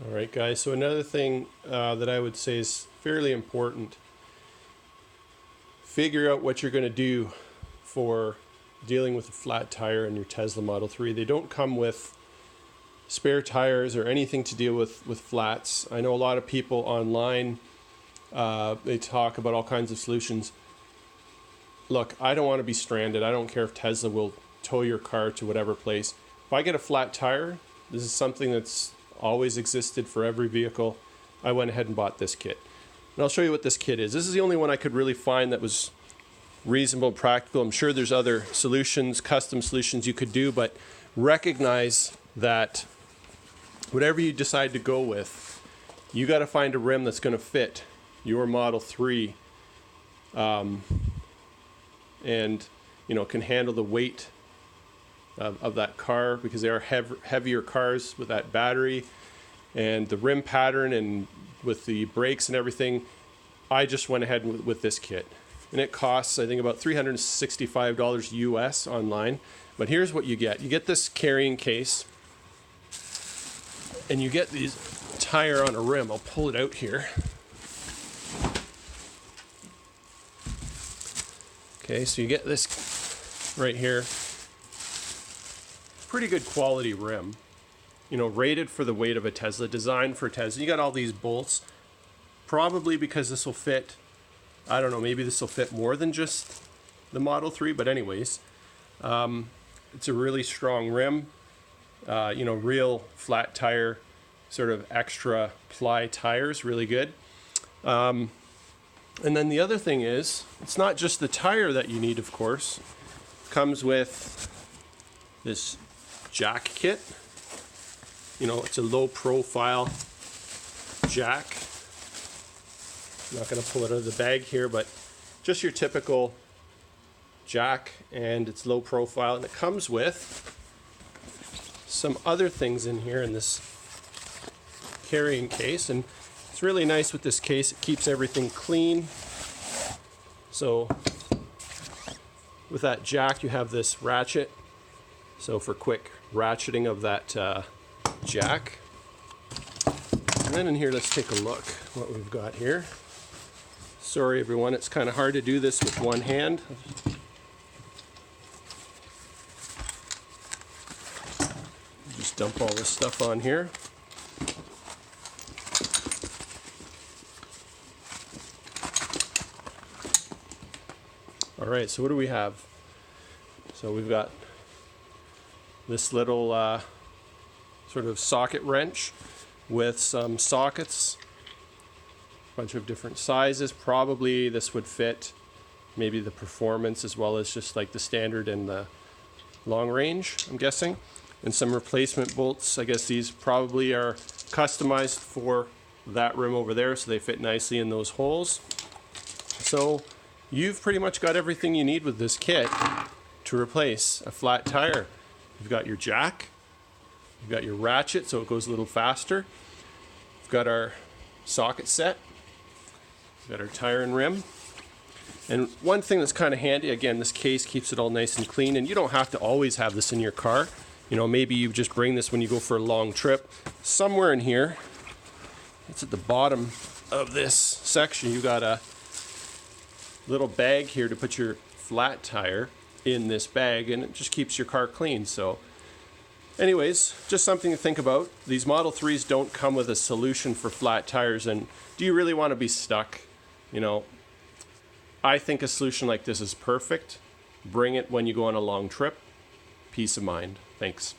All right, guys, so another thing that I would say is fairly important. Figure out what you're going to do for dealing with a flat tire in your Tesla Model 3. They don't come with spare tires or anything to deal with flats. I know a lot of people online, they talk about all kinds of solutions. Look, I don't want to be stranded. I don't care if Tesla will tow your car to whatever place. If I get a flat tire, this is something that's always existed for every vehicle. I went ahead and bought this kit. And I'll show you what this kit is. This is the only one I could really find that was reasonable and practical. I'm sure there's other solutions, custom solutions you could do, but recognize that whatever you decide to go with, you got to find a rim that's going to fit your Model 3 and can handle the weight of that car, because they are heavier cars with that battery and the rim pattern and with the brakes and everything. I just went ahead with this kit, and it costs, I think, about $365 US online. But here's what you get. You get this carrying case, and you get these tire on a rim. I'll pull it out here. Okay, so you get this right here. Pretty good quality rim, rated for the weight of a Tesla, designed for Tesla. You got all these bolts, probably because this will fit, I don't know, maybe this will fit more than just the Model 3, but anyways, it's a really strong rim, real flat tire, sort of extra ply tires, really good. And then the other thing is, it's not just the tire that you need, of course. It comes with this jack kit. It's a low profile jack. I'm not going to pull it out of the bag here, but just your typical jack, and it's low profile, and it comes with some other things in here in this carrying case. And it's really nice with this case. It keeps everything clean. So with that jack, you have this ratchet, so for quick ratcheting of that jack. And then in here, let's take a look what we've got here. Sorry everyone, it's kind of hard to do this with one hand. Just dump all this stuff on here. All right, so what do we have? So we've got this little sort of socket wrench with some sockets, a bunch of different sizes. Probably this would fit maybe the performance as well as just like the standard and the long range, I'm guessing. And some replacement bolts. I guess these probably are customized for that rim over there, so they fit nicely in those holes. So you've pretty much got everything you need with this kit to replace a flat tire. You've got your jack, you've got your ratchet so it goes a little faster, we've got our socket set, we've got our tire and rim. And one thing that's kind of handy, again, this case keeps it all nice and clean, and you don't have to always have this in your car. Maybe you just bring this when you go for a long trip. Somewhere in here, it's at the bottom of this section, you got a little bag here to put your flat tire in this bag, and it just keeps your car clean. So anyways, just something to think about. These Model 3s don't come with a solution for flat tires, and do you really want to be stuck? I think a solution like this is perfect. Bring it when you go on a long trip. Peace of mind. Thanks.